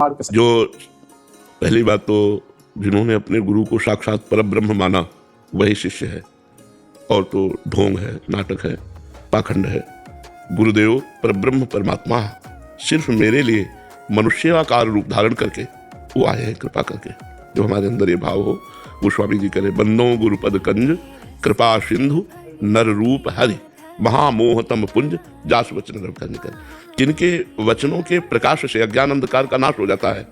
जो पहली बात तो जिन्होंने अपने गुरु को साक्षात परब्रह्म माना वही शिष्य है, और तो ढोंग है, नाटक है, पाखंड है। गुरुदेव परब्रह्म परमात्मा सिर्फ मेरे लिए मनुष्याकार रूप धारण करके वो आए हैं कृपा करके। जो हमारे अंदर ये भाव हो वो स्वामी जी करे। बन्नो गुरुपद कंज कृपा सिंधु नर रूप हरि महामोहतम पुंज जास वचन रव कर। जिनके वचनों के प्रकाश से अज्ञान अंधकार का नाश हो जाता है,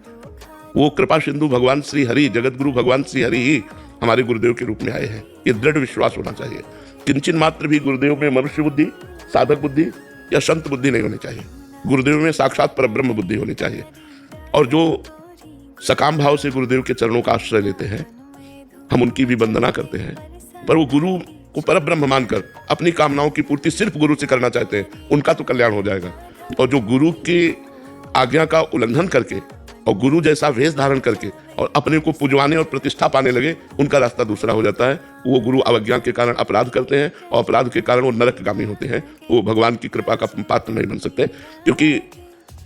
वो कृपा सिंधु भगवान श्री हरि, जगत गुरु भगवान श्री हरि ही हमारे गुरुदेव के रूप में आए हैं। ये दृढ़ विश्वास होना चाहिए। किंचन मात्र भी गुरुदेव में मनुष्य बुद्धि, साधक बुद्धि या संत बुद्धि नहीं होनी चाहिए। गुरुदेव में साक्षात परब्रह्म बुद्धि होनी चाहिए। और जो सकाम भाव से गुरुदेव के चरणों का आश्रय लेते हैं, हम उनकी भी वंदना करते हैं, पर वो गुरु को परब्रह्म मानकर अपनी कामनाओं की पूर्ति सिर्फ गुरु से करना चाहते हैं, उनका तो कल्याण हो जाएगा। और जो गुरु की आज्ञा का उल्लंघन करके और गुरु जैसा वेश धारण करके और अपने को पुजवाने और प्रतिष्ठा पाने लगे, उनका रास्ता दूसरा हो जाता है। वो गुरु अवज्ञा के कारण अपराध करते हैं और अपराध के कारण वो नरकगामी होते हैं। वो भगवान की कृपा का पात्र नहीं बन सकते। क्योंकि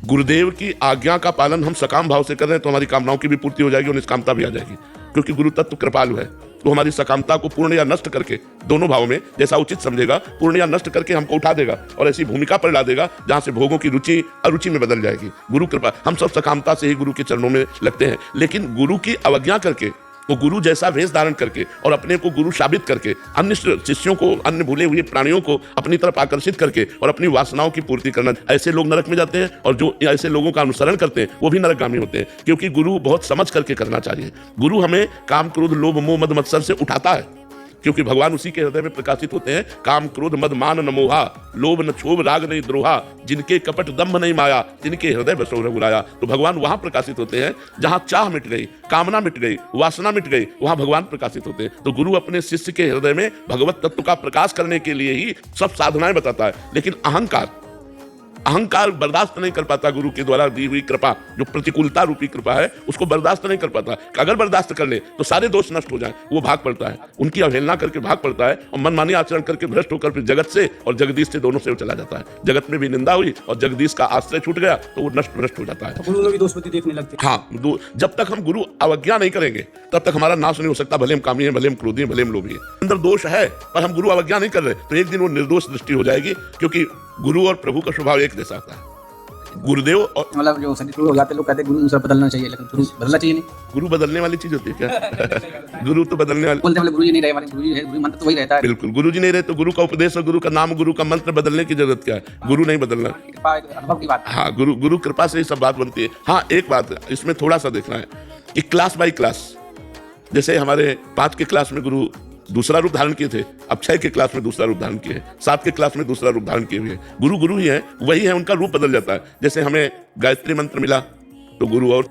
गुरुदेव की आज्ञा का पालन हम सकाम भाव से कर रहे हैं तो हमारी कामनाओं की भी पूर्ति हो जाएगी और निष्कामता भी आ जाएगी। क्योंकि गुरु तत्व कृपालु है, तो हमारी सकामता को पूर्ण या नष्ट करके, दोनों भावों में जैसा उचित समझेगा, पूर्ण या नष्ट करके हमको उठा देगा और ऐसी भूमिका पर ला देगा जहां से भोगों की रुचि अरुचि में बदल जाएगी। गुरु कृपा, हम सब सकामता से ही गुरु के चरणों में लगते हैं, लेकिन गुरु की अवज्ञा करके, वो गुरु जैसा वेश धारण करके और अपने को गुरु साबित करके अन्य शिष्यों को, अन्य भूले हुए प्राणियों को अपनी तरफ आकर्षित करके और अपनी वासनाओं की पूर्ति करना, ऐसे लोग नरक में जाते हैं। और जो ऐसे लोगों का अनुसरण करते हैं वो भी नरकगामी होते हैं। क्योंकि गुरु बहुत समझ करके करना चाहिए। गुरु हमें काम क्रोध लोभ मोह मद मत्सर से उठाता है, क्योंकि भगवान उसी के हृदय में प्रकाशित होते हैं। काम क्रोध मद मान न मोहा, लोभ न क्षोभ राग नहीं द्रोहा, जिनके कपट दम्भ नहीं माया, जिनके हृदय बसो रघुराया। तो भगवान वहां प्रकाशित होते हैं जहां चाह मिट गई, कामना मिट गई, वासना मिट गई, वहां भगवान प्रकाशित होते हैं। तो गुरु अपने शिष्य के हृदय में भगवत तत्व का प्रकाश करने के लिए ही सब साधनाएं बताता है। लेकिन अहंकार बर्दाश्त नहीं कर पाता। गुरु के द्वारा दी हुई कृपा, जो प्रतिकूलता रूपी कृपा है, उसको बर्दाश्त नहीं कर पाता। अगर बर्दाश्त कर ले तो सारे दोष नष्ट हो जाएं, वो भाग पड़ता है, उनकी अवहेलना करके भाग पड़ता है और मनमानी आचरण करके भ्रष्ट होकर फिर जगत से और जगदीश से, दोनों से वो चला जाता है। जगत में भी निंदा हुई और जगदीश का आश्रय छूट गया तो वो नष्ट भ्रष्ट हो जाता है। गुरु में भी दोष बुद्धि देखने लगते हैं। हाँ, जब तक हम गुरु अवज्ञा नहीं करेंगे तब तक हमारा नाश नहीं हो सकता। भले हम कामी हैं, भले हम क्रोधी हैं, भले हम लोभी हैं, अंदर दोष है, पर हम गुरु अवज्ञा नहीं कर रहे तो एक दिन वो निर्दोष दृष्टि हो जाएगी। क्योंकि गुरु और प्रभु का स्वभाव एक जैसा आता है। गुरुदेव और मतलब जो सभी हो जाते लोग कहते हैं गुरु बदलना चाहिए, लेकिन गुरु बदलना चाहिए नहीं। गुरु बदलने वाली चीज होती है क्या? गुरु तो बदलने वाली, बोलते हैं गुरु जी नहीं रहे, हमारे गुरु जी है, गुरु मंत्र तो वही रहता है। बिल्कुल, गुरु जी नहीं रहे तो गुरु का उपदेश और गुरु का नाम, गुरु का मंत्र बदलने की जरूरत क्या है? गुरु नहीं बदलना, कृपा अनुभव की बात। हाँ, गुरु कृपा से ही सब बात बनती है। हाँ, एक बात इसमें थोड़ा सा देखना है कि क्लास बाई क्लास, जैसे हमारे 5 के क्लास में गुरु दूसरा रूप धारण किए थे, अब 6 के क्लास में दूसरा रूप धारण किए, 7 के क्लास में दूसरा रूप धारण किए हुए। गुरु ही है, वही है, उनका रूप बदल जाता है। जैसे हमें गायत्री मंत्र मिला तो गुरु और